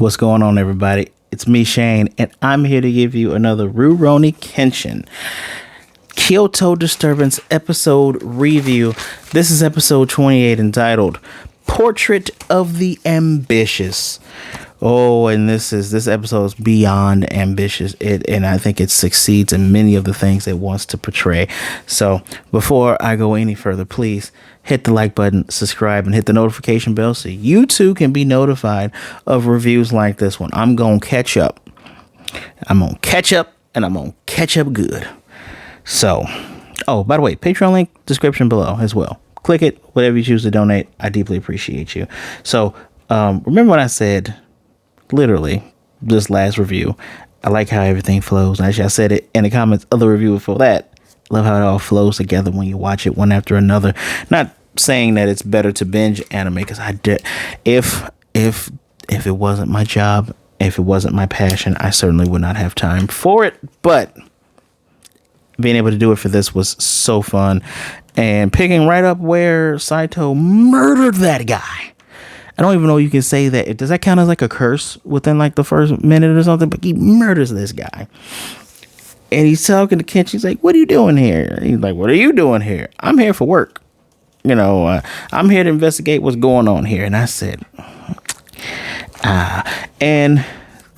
What's going on, everybody? It's me, Shane, and I'm here to give you another Rurouni Kenshin Kyoto Disturbance episode review. This is episode 28, entitled Portrait of the Ambitious. Oh, and this episode is beyond ambitious. And I think it succeeds in many of the things it wants to portray. So before I go any further, please hit the like button, subscribe, and hit the notification bell so you too can be notified of reviews like this one. I'm going to catch up. I'm going to catch up, and I'm going to catch up good. So, oh, by the way, Patreon link, description below as well. Click it, whatever you choose to donate. I deeply appreciate you. So, remember when I said, literally, this last review, I like how everything flows. Actually, I said it in the comments of the review before that. Love how it all flows together when you watch it one after another. Not saying that it's better to binge anime, because I did. If it wasn't my job, if it wasn't my passion, I certainly would not have time for it. But being able to do it for this was so fun, and picking right up where Saito murdered that guy. I don't even know you can say that. Does that count as like a curse within like the first minute or something? But he murders this guy. And he's talking to Kenshi. He's like, what are you doing here? He's like, what are you doing here? I'm here for work. I'm here to investigate what's going on here. And I said, and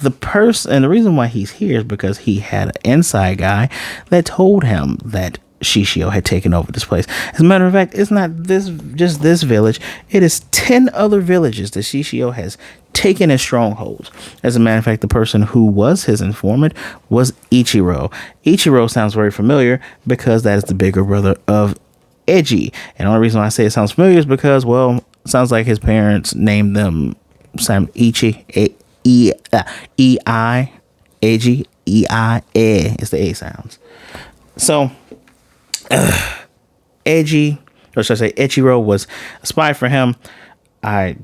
the reason why he's here is because he had an inside guy that told him that Shishio had taken over this place. As a matter of fact, it's not just this village. It is 10 other villages that Shishio has taken as strongholds. As a matter of fact, the person who was his informant was Ichiro. Ichiro sounds very familiar because that is the bigger brother of Eiji. And the only reason why I say it sounds familiar is because, well, it sounds like his parents named them Sam Ichi, E-I, Eiji, E-I, E. It's the A sounds. So, Ichiro was a spy for him. I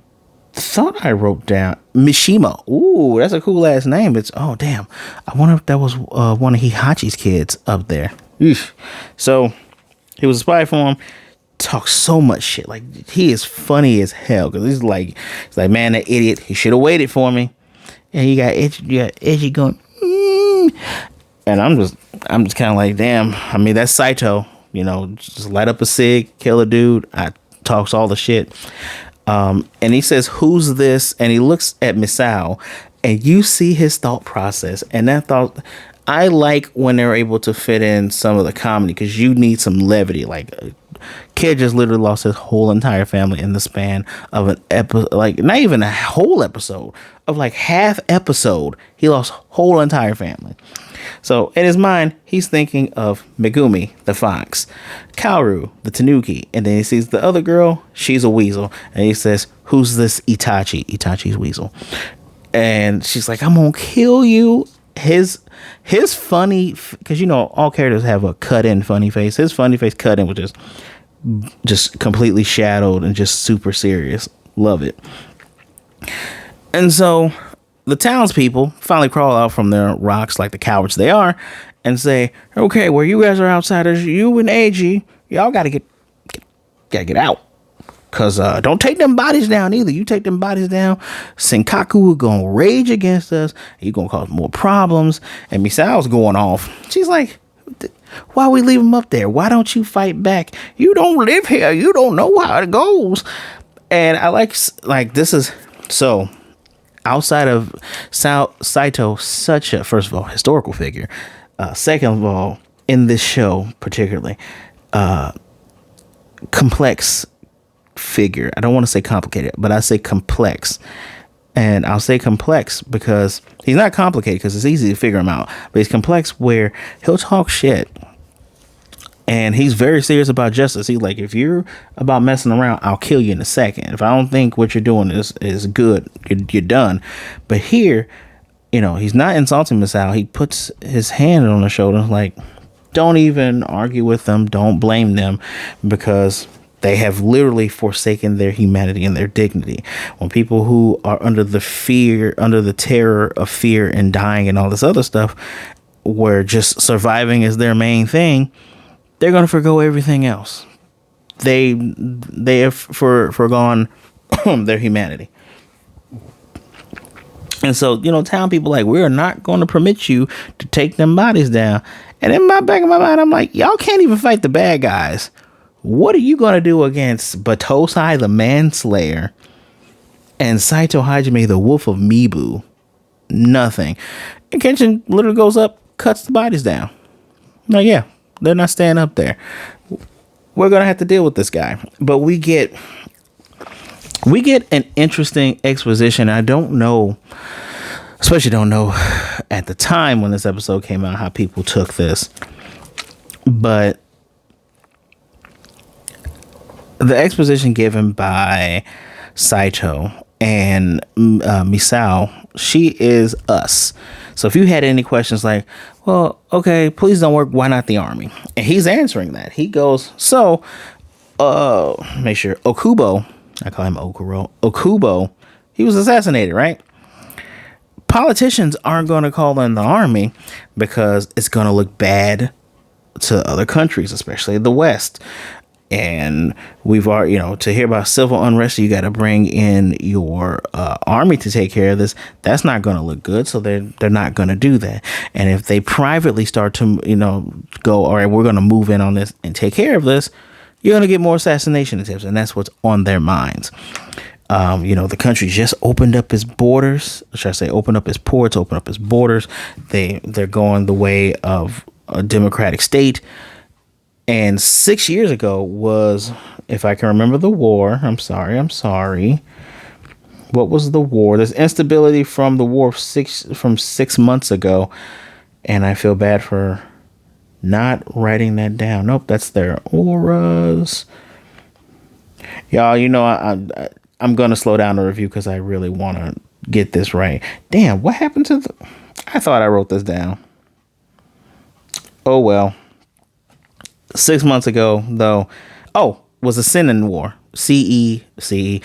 thought I wrote down Mishima. Ooh, that's a cool last name. Oh damn, I wonder if that was one of Hihachi's kids up there. Eesh. So he was a spy for him. Talks so much shit. Like, he is funny as hell, because he's like, man, that idiot, he should have waited for me. And you got Eiji going, and I'm just kind of like, damn. I mean, that's Saito. Just light up a cig, kill a dude. I talks all the shit. And he says, who's this? And he looks at Misao, and you see his thought process. And that thought, I like when they're able to fit in some of the comedy, because you need some levity. Like, a kid just literally lost his whole entire family in the span of an episode, like not even a whole episode, of like half episode. He lost whole entire family. So in his mind, he's thinking of Megumi, the fox, Kaoru, the tanuki, and then he sees the other girl. She's a weasel, and he says, who's this Itachi? Itachi's weasel. And she's like, I'm gonna kill you. His funny, because all characters have a cut in funny face. His funny face cut in was just completely shadowed and just super serious. Love it. And so the townspeople finally crawl out from their rocks like the cowards they are and say, okay, well, you guys are outsiders. You and Eiji, y'all gotta get out. Because don't take them bodies down either. You take them bodies down, Senkaku is going to rage against us. You're going to cause more problems. And Misao's going off. She's like, why we leave them up there? Why don't you fight back? You don't live here. You don't know how it goes. And I like this is, so outside of Saito, such a, first of all, historical figure. Second of all, in this show particularly, complex figure. I don't want to say complicated, but I say complex. And I'll say complex because he's not complicated, because it's easy to figure him out, but he's complex where he'll talk shit and he's very serious about justice. He's like, if you're about messing around, I'll kill you in a second. If I don't think what you're doing is good, you're done. But here, he's not insulting Misao. He puts his hand on her shoulder, like, don't even argue with them, don't blame them, because they have literally forsaken their humanity and their dignity. When people who are under the terror of fear and dying and all this other stuff, where just surviving is their main thing, they're going to forgo everything else. They have forgone their humanity. And so, town people like, we're not going to permit you to take them bodies down. And in my back of my mind, I'm like, y'all can't even fight the bad guys. What are you going to do against Batosai, the manslayer, and Saito Hajime, the wolf of Mibu? Nothing. And Kenshin literally goes up, cuts the bodies down. Like, yeah, they're not staying up there. We're going to have to deal with this guy. But we get an interesting exposition. I don't know, especially don't know at the time when this episode came out, how people took this. But the exposition given by Saito and Misao, she is us. So if you had any questions like, well, okay, police don't work, why not the army? And he's answering that. He goes, so, make sure, Okubo, I call him Okuro, Okubo, he was assassinated, right? Politicians aren't going to call in the army because it's going to look bad to other countries, especially the West. And we've already, to hear about civil unrest, you got to bring in your army to take care of this. That's not going to look good. So they're not going to do that. And if they privately start to, go, all right, we're going to move in on this and take care of this, you're going to get more assassination attempts. And that's what's on their minds. The country just opened up its borders. Should I say open up its ports, open up its borders. They're going the way of a democratic state. And 6 years ago was, if I can remember the war, I'm sorry. What was the war? There's instability from the war from 6 months ago. And I feel bad for not writing that down. Nope, that's their auras. Y'all, I'm going to slow down the review because I really want to get this right. Damn, what happened to I thought I wrote this down. Oh, well. 6 months ago, though, was a Seinen War. CeseinaN.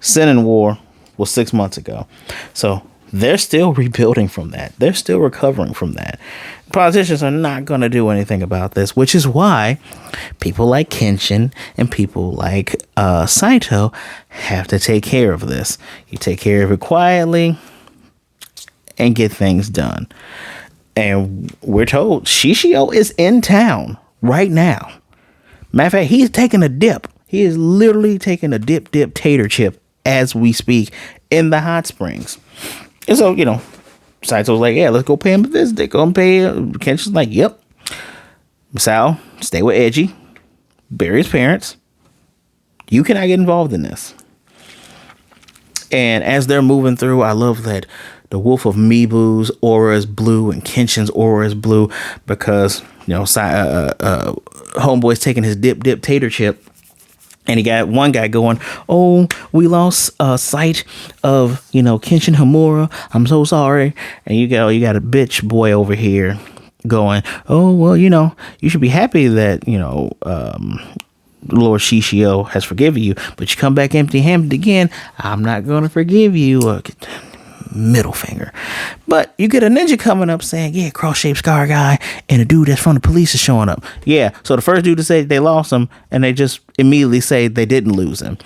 Seinen War was 6 months ago. So they're still rebuilding from that. They're still recovering from that. Politicians are not going to do anything about this, which is why people like Kenshin and people like Saito have to take care of this. You take care of it quietly and get things done. And we're told Shishio is in town right now. Matter of fact, he's taking a dip. He is literally taking a dip tater chip as we speak in the hot springs. And so, Saito's like, yeah, let's go pay him a visit. They go and pay. Kenshin's like, yep. Misao, stay with Eiji. Bury his parents. You cannot get involved in this. And as they're moving through, I love that the Wolf of Mibu's aura is blue and Kenshin's aura is blue because, homeboy's taking his dip tater chip. And he got one guy going, oh, we lost sight of, Kenshin Hamura. I'm so sorry. And you got a bitch boy over here going, oh, well, you should be happy that, Lord Shishio has forgiven you, but you come back empty-handed again. I'm not going to forgive you. Middle finger. But you get a ninja coming up saying, yeah, cross-shaped scar guy, and a dude that's from the police is showing up. Yeah, so the first dude to say they lost him, and they just immediately say they didn't lose him.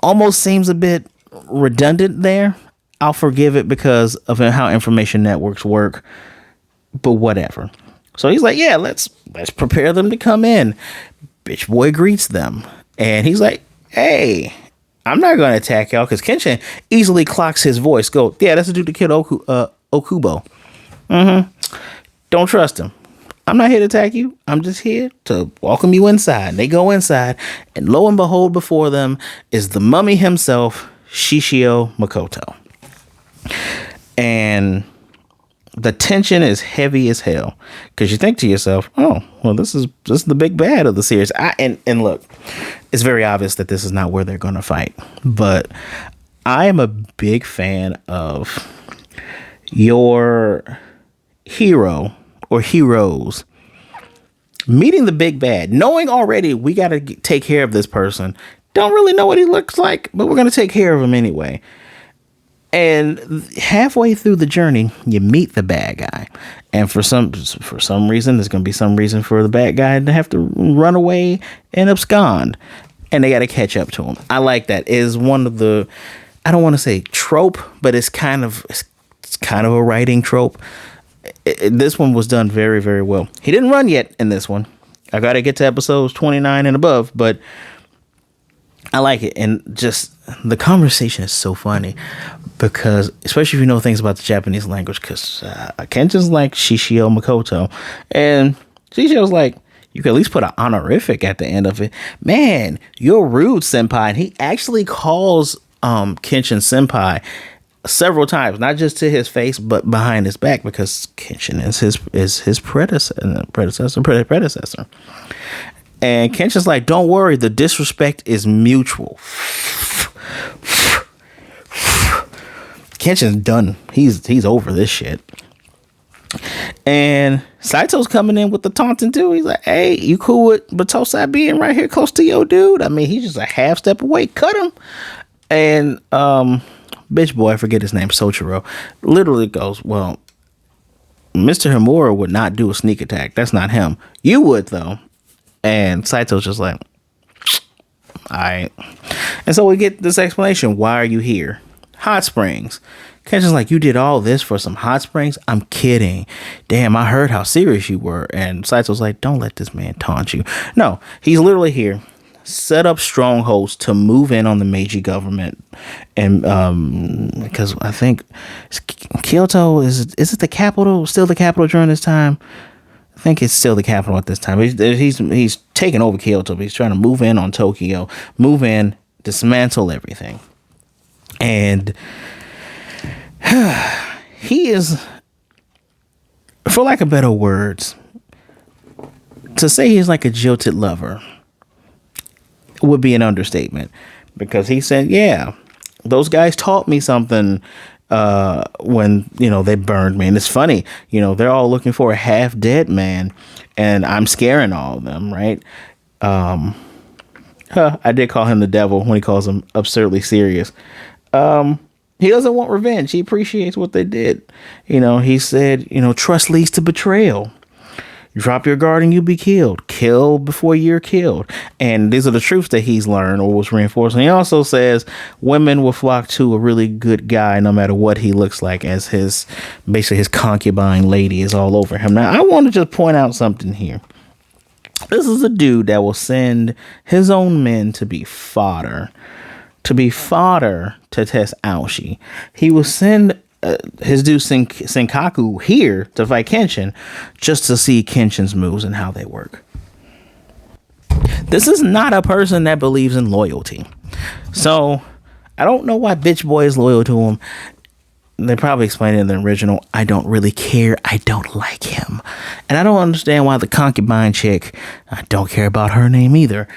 Almost seems a bit redundant there. I'll forgive it because of how information networks work, but whatever. So he's like, yeah, let's prepare them to come in. Bitch boy greets them, and he's like, hey, I'm not going to attack y'all, because Kenshin easily clocks his voice. Go, yeah, that's the dude that killed Okubo. Don't trust him. I'm not here to attack you. I'm just here to welcome you inside. And they go inside, and lo and behold, before them is the mummy himself, Shishio Makoto. And the tension is heavy as hell, because you think to yourself, oh, well, this is the big bad of the series. And look, it's very obvious that this is not where they're going to fight, but I am a big fan of your hero or heroes meeting the big bad, knowing already we got to take care of this person. Don't really know what he looks like, but we're going to take care of him anyway. And halfway through the journey, you meet the bad guy. And for some reason, there's going to be some reason for the bad guy to have to run away and abscond. And they got to catch up to him. I like that. It is one of the... I don't want to say trope, but it's kind of a writing trope. This one was done very, very well. He didn't run yet in this one. I got to get to episodes 29 and above, but I like it. And just the conversation is so funny because, especially if you know things about the Japanese language, because Kenshin's like Shishio Makoto, and Shishio's like, you could at least put an honorific at the end of it. Man, you're rude, senpai. And he actually calls Kenshin senpai several times, not just to his face, but behind his back, because Kenshin is his predecessor. And Kenshin's like, don't worry, the disrespect is mutual. Kenshin's done. He's over this shit. And Saito's coming in with the taunting too. He's like, hey, you cool with Batosai being right here close to your dude? I mean, he's just a half step away. Cut him. And bitch boy, I forget his name, Soichiro, literally goes, well, Mr. Himura would not do a sneak attack. That's not him. You would, though. And Saito's just like, all right. And so we get this explanation. Why are you here? Hot springs. Kenshin's like, you did all this for some hot springs? I'm kidding. Damn, I heard how serious you were. And Saito's like, don't let this man taunt you. No, he's literally here. Set up strongholds to move in on the Meiji government. And because I think Kyoto, is it the capital? Still the capital during this time? I think it's still the capital at this time. He's taking over Kyoto, but he's trying to move in on Tokyo, move in, dismantle everything. And he is, for lack of better words, to say he's like a jilted lover would be an understatement, because he said, yeah, those guys taught me something when, they burned me. And it's funny, they're all looking for a half dead man, and I'm scaring all of them, right? I did call him the devil when he calls him absurdly serious. He doesn't want revenge. He appreciates what they did. He said, trust leads to betrayal. Drop your guard and you'll be killed. Kill before you're killed. And these are the truths that he's learned or was reinforced. And he also says women will flock to a really good guy no matter what he looks like, as his concubine lady is all over him. Now, I want to just point out something here. This is a dude that will send his own men to be fodder to test Aoshi. He will send his dude Senkaku here to fight Kenshin just to see Kenshin's moves and how they work. This is not a person that believes in loyalty. So I don't know why bitch boy is loyal to him. They probably explained it in the original. I don't really care. I don't like him. And I don't understand why the concubine chick, I don't care about her name either,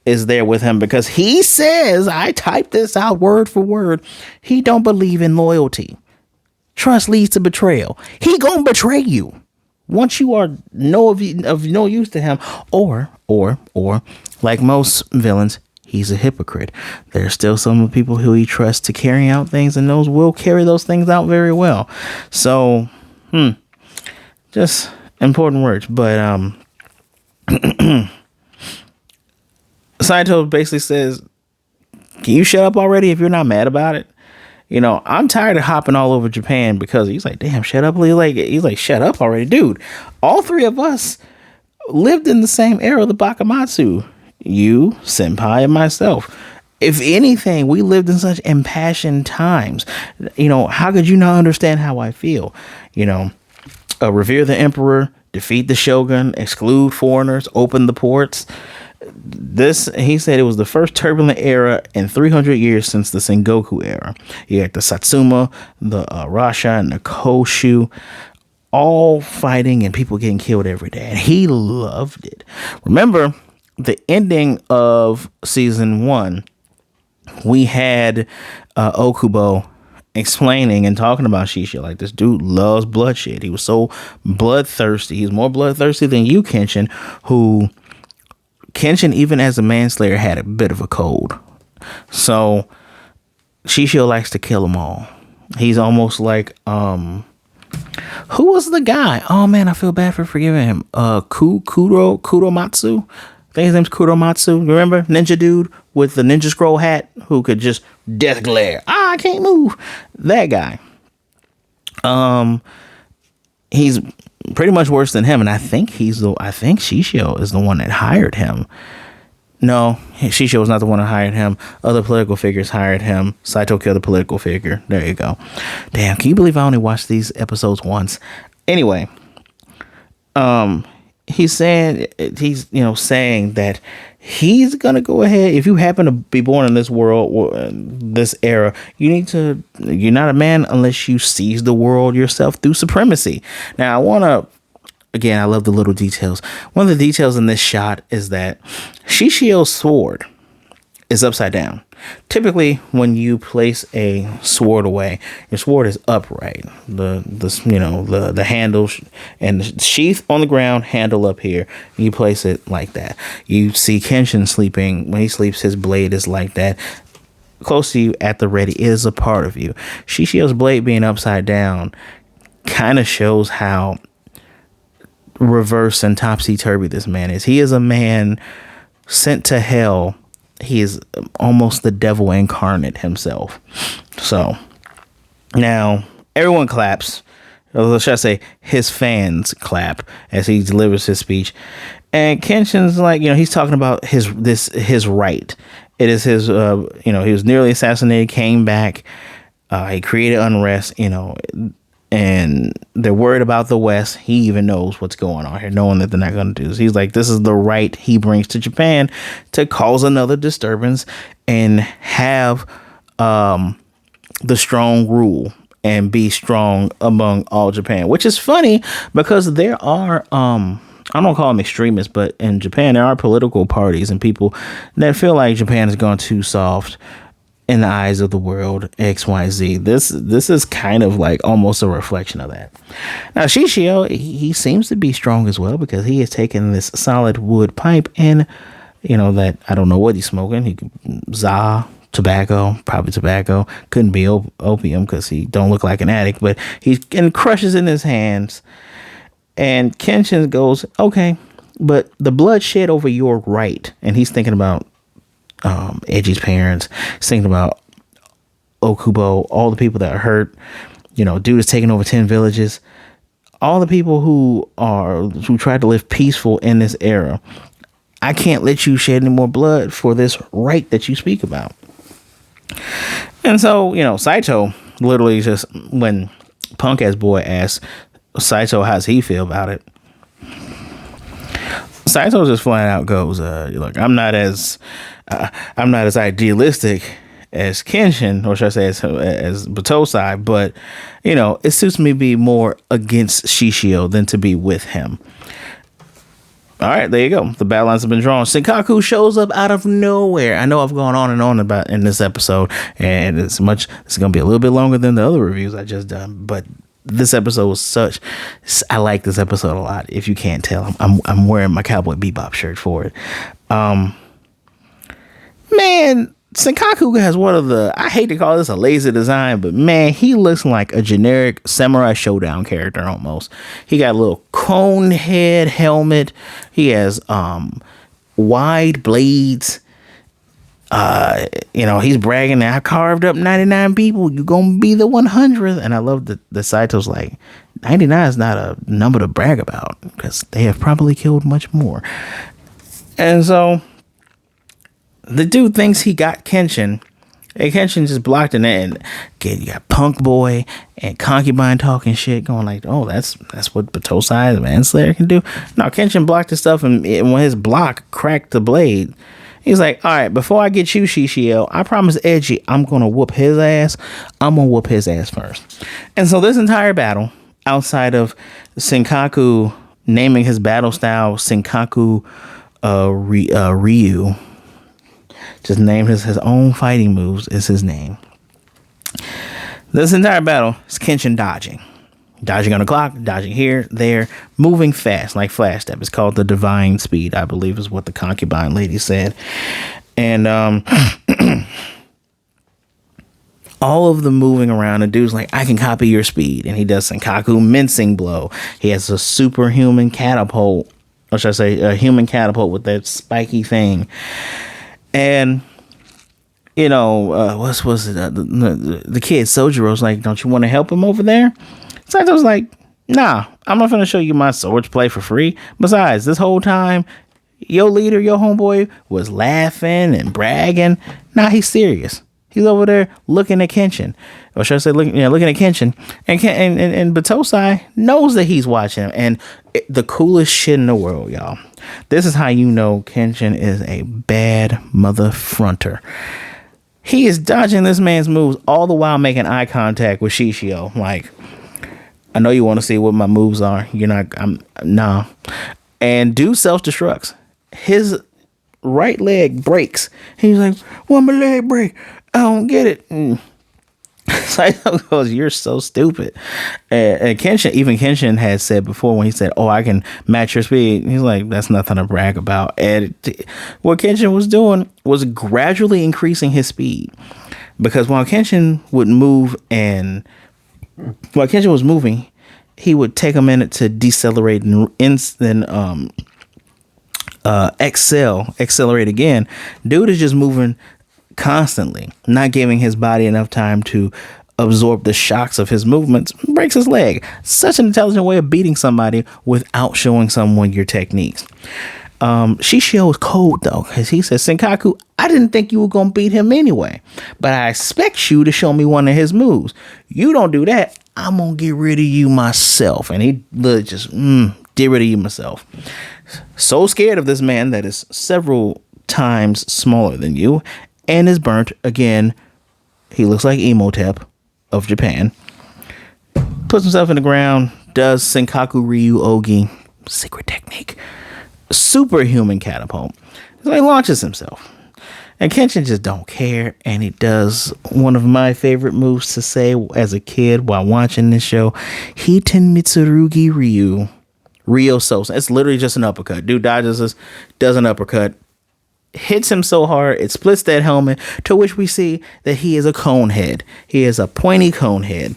is there with him, because he says, I typed this out word for word, he don't believe in loyalty. Trust leads to betrayal. He gonna betray you once you are of no use to him, or like most villains, he's a hypocrite. There's still some people who he trusts to carry out things, and those will carry those things out very well. So, just important words. But Saito basically says, "Can you shut up already if you're not mad about it?" I'm tired of hopping all over Japan, because he's like, damn, shut up. He's like, shut up already, dude. All three of us lived in the same era of the Bakamatsu. You, senpai, and myself. If anything, we lived in such impassioned times. How could you not understand how I feel? Revere the emperor, defeat the shogun, exclude foreigners, open the ports. He said it was the first turbulent era in 300 years since the Sengoku era. You had the Satsuma, the Rasha, and the Koshu, all fighting and people getting killed every day. And he loved it. Remember, the ending of season 1, we had Okubo explaining and talking about Shishio, like, this dude loves bloodshed. He was so bloodthirsty. He's more bloodthirsty than you, Kenshin, who... Kenshin, even as a manslayer, had a bit of a cold. So Shishio likes to kill them all. He's almost like who was the guy? Oh man, I feel bad for forgiving him. Kuromatsu. I think his name's Kuromatsu. Remember? Ninja dude with the ninja scroll hat who could just death glare. I can't move. That guy. He's pretty much worse than him, and I think Shishio is the one that hired him. No, Shishio was not the one that hired him. Other political figures hired him. Saito killed a political figure. There you go. Damn, can you believe I only watched these episodes once? Anyway, he's saying that he's gonna go ahead. If you happen to be born in this world, or this era, you're not a man unless you seize the world yourself through supremacy. Now, I love the little details. One of the details in this shot is that Shishio's sword is upside down. Typically, when you place a sword away, your sword is upright. The handle and the sheath on the ground, handle up here. You place it like that. You see Kenshin sleeping. When he sleeps, his blade is like that. Close to you at the ready is a part of you. Shishio's blade being upside down kind of shows how reverse and topsy-turvy this man is. He is a man sent to hell. He is almost the devil incarnate himself. So now everyone claps, or should I say his fans clap as he delivers his speech. And Kenshin's like, he's talking about his right. It is his, he was nearly assassinated, came back, he created unrest, and they're worried about the West. He even knows what's going on here, knowing that they're not going to do this. He's like, this is the right he brings to Japan to cause another disturbance and have the strong rule and be strong among all Japan, which is funny because there are, I don't call them extremists, but in Japan, there are political parties and people that feel like Japan has gone too soft in the eyes of the world, XYZ. This is kind of like almost a reflection of that. Now, Shishio, he seems to be strong as well because he has taken this solid wood pipe and, that I don't know what he's smoking. He tobacco, probably tobacco. Couldn't be opium because he don't look like an addict, but he crushes in his hands. And Kenshin goes, okay, but the bloodshed over your right. And he's thinking about Edgy's parents, thinking about Okubo, all the people that are hurt. Dude is taking over 10 villages. All the people who tried to live peaceful in this era. I can't let you shed any more blood for this right that you speak about. And so, Saito literally just, when punk ass boy asks Saito how's he feel about it, Saito just flat out goes, look, I'm not as idealistic as Kenshin, or should I say as Batosai, but it suits me to be more against Shishio than to be with him. All right, there you go. The battle lines have been drawn. Senkaku shows up out of nowhere. I know I've gone on and on about in this episode, and it's going to be a little bit longer than the other reviews I just done, but this episode was I like this episode a lot. If you can't tell, I'm wearing my Cowboy Bebop shirt for it. Man, Senkaku has one of I hate to call this a lazy design, but man, he looks like a generic Samurai Showdown character almost. He got a little cone head helmet. He has wide blades. He's bragging that I carved up 99 people. You're gonna be the 100th. And I love that the Saito's like, 99 is not a number to brag about because they have probably killed much more. And so the dude thinks he got Kenshin, and Kenshin just blocked it. And again, you got Punk Boy and Concubine talking shit, going like, oh, that's what Batosai, the Manslayer, can do. No, Kenshin blocked his stuff, and when his block cracked the blade, he's like, all right, before I get you, Shishio, I promise Edgy, I'm going to whoop his ass. I'm going to whoop his ass first. And so this entire battle, outside of Senkaku naming his battle style Senkaku Ryu, just named his own fighting moves is his name. This entire battle is Kenshin dodging on the clock, dodging here, there, moving fast like flash step. It's called the divine speed, I believe is what the concubine lady said. And all of the moving around, and dude's like, I can copy your speed. And he does Senkaku mincing blow. He has a superhuman catapult, or should I say a human catapult with that spiky thing. And what's was it? The kid Sojiro's like, don't you want to help him over there? Saito's like, nah, I'm not gonna show you my swords play for free. Besides, this whole time, your leader, your homeboy, was laughing and bragging. Nah, he's serious. He's over there looking at Kenshin, or should I say, looking at Kenshin, and Batosai knows that he's watching him, and the coolest shit in the world, y'all. This is how you know Kenshin is a bad mother fronter. He is dodging this man's moves all the while making eye contact with Shishio. Like, I know you want to see what my moves are. You're not. Nah. And dude self-destructs. His right leg breaks. He's like, "Why my leg break? I don't get it." Saito goes, "You're so stupid." And Kenshin had said before, when he said, "Oh, I can match your speed," he's like, "That's nothing to brag about." And what Kenshin was doing was gradually increasing his speed, because while Kenshin would move while Kenshin was moving, he would take a minute to decelerate and then accelerate again. Dude is just moving constantly, not giving his body enough time to absorb the shocks of his movements. Breaks his leg. Such an intelligent way of beating somebody without showing someone your techniques. Shishio was cold though, because he said, "Senkaku, I didn't think you were gonna beat him anyway, but I expect you to show me one of his moves. You don't do that, I'm gonna get rid of you myself." And he just get rid of you myself. So scared of this man that is several times smaller than you and is burnt again. He looks like Imhotep of Japan. Puts himself in the ground, does Senkaku Ryu Ogi, secret technique, superhuman catapult. So he launches himself. And Kenshin just don't care, and he does one of my favorite moves to say as a kid while watching this show, Hitenmitsurugi-Ryu RYOUSOSEN. It's literally just an uppercut. Dude dodges us, does an uppercut, hits him so hard it splits that helmet, to which we see that he is a cone head. He is a pointy cone head.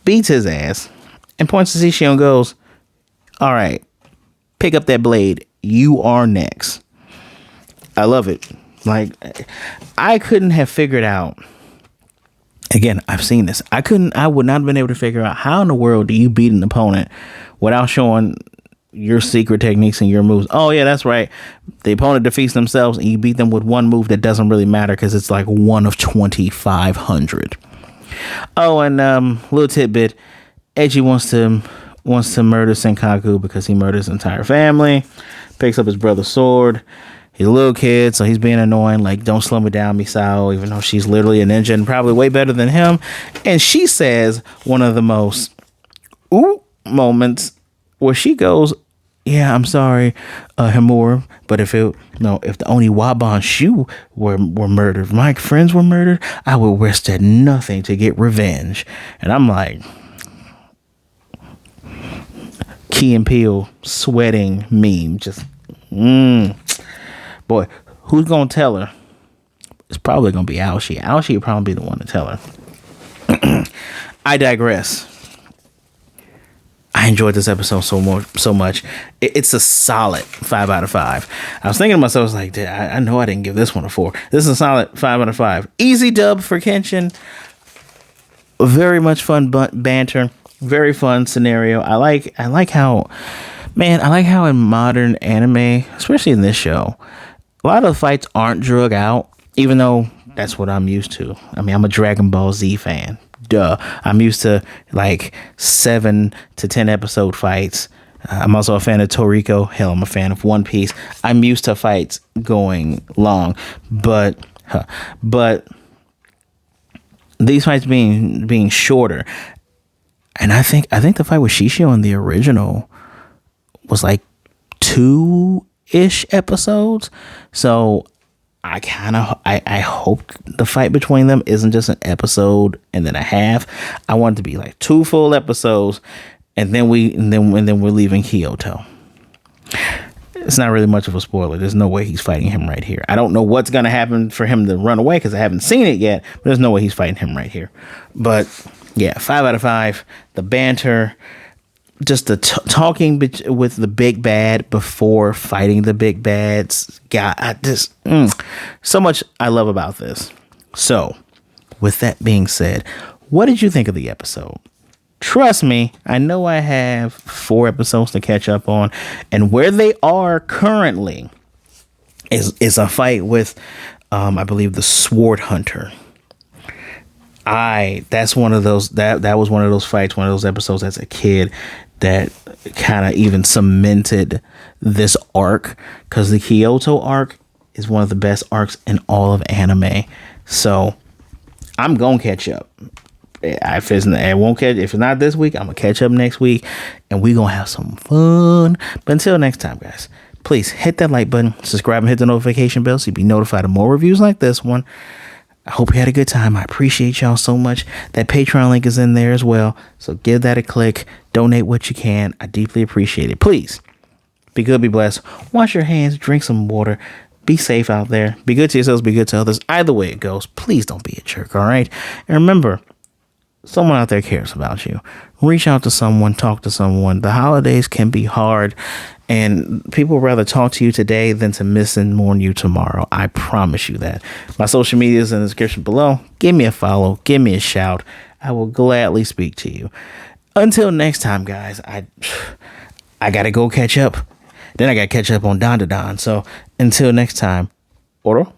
Beats his ass and points to Shishio and goes, "All right, pick up that blade. You are next." I love it. Like, I couldn't have figured out. Again, I've seen this. I would not have been able to figure out how in the world do you beat an opponent without showing your secret techniques and your moves. Oh yeah, that's right. The opponent defeats themselves and you beat them with one move that doesn't really matter because it's like one of 2,500. Oh, and little tidbit, Eiji wants to murder Senkaku because he murdered his entire family. Picks up his brother's sword. He's a little kid, so he's being annoying, like, "Don't slow me down, Misao," even though she's literally a ninja and probably way better than him. And she says one of the most moments where she goes, "Yeah, I'm sorry, Himura, but if the Oniwaban Shu were murdered, if my friends were murdered, I would risk at nothing to get revenge." And I'm like, Key and Peele sweating meme, just boy, who's gonna tell her? It's probably gonna be Aoshi. Aoshi would probably be the one to tell her. I digress. I enjoyed this episode so much. It's a solid 5 out of 5. I was thinking to myself, I was like, I know I didn't give this one a 4. This is a solid 5 out of 5. Easy dub for Kenshin. Very much fun banter. Very fun scenario. I like how in modern anime, especially in this show, a lot of the fights aren't drug out, even though that's what I'm used to. I mean, I'm a Dragon Ball Z fan. Duh. I'm used to like 7 to 10 episode fights. I'm also a fan of Toriko. Hell, I'm a fan of One Piece. I'm used to fights going long, but these fights being shorter. And I think the fight with Shishio in the original was like 2-ish episodes. So I hope the fight between them isn't just an episode and then a half. I want it to be like 2 full episodes, and then we're leaving Kyoto. It's not really much of a spoiler. There's no way he's fighting him right here. I don't know what's gonna happen for him to run away because I haven't seen it yet. But there's no way he's fighting him right here. But yeah, 5 out of 5. The banter, just the talking with the big bad before fighting the big bads. God, I just so much I love about this. So, with that being said, what did you think of the episode? Trust me, I know I have 4 episodes to catch up on, and where they are currently is a fight with, I believe, the Sword Hunter. That's one of those that was one of those fights, one of those episodes as a kid that kind of even cemented this arc, because the Kyoto arc is one of the best arcs in all of anime. So I'm gonna catch up. If it's not this week, I'm gonna catch up next week, and we gonna have some fun. But until next time, guys, please hit that like button, subscribe, and hit the notification bell so you'll be notified of more reviews like this one. I hope you had a good time. I appreciate y'all so much. That Patreon link is in there as well, so give that a click. Donate what you can. I deeply appreciate it. Please be good, be blessed. Wash your hands, drink some water. Be safe out there. Be good to yourselves, be good to others. Either way it goes, please don't be a jerk, all right? And remember, someone out there cares about you. Reach out to someone, talk to someone. The holidays can be hard, and people would rather talk to you today than to miss and mourn you tomorrow. I promise you that. My social media is in the description below. Give me a follow. Give me a shout. I will gladly speak to you. Until next time, guys, I got to go catch up. Then I got to catch up on Don. So until next time, Oro.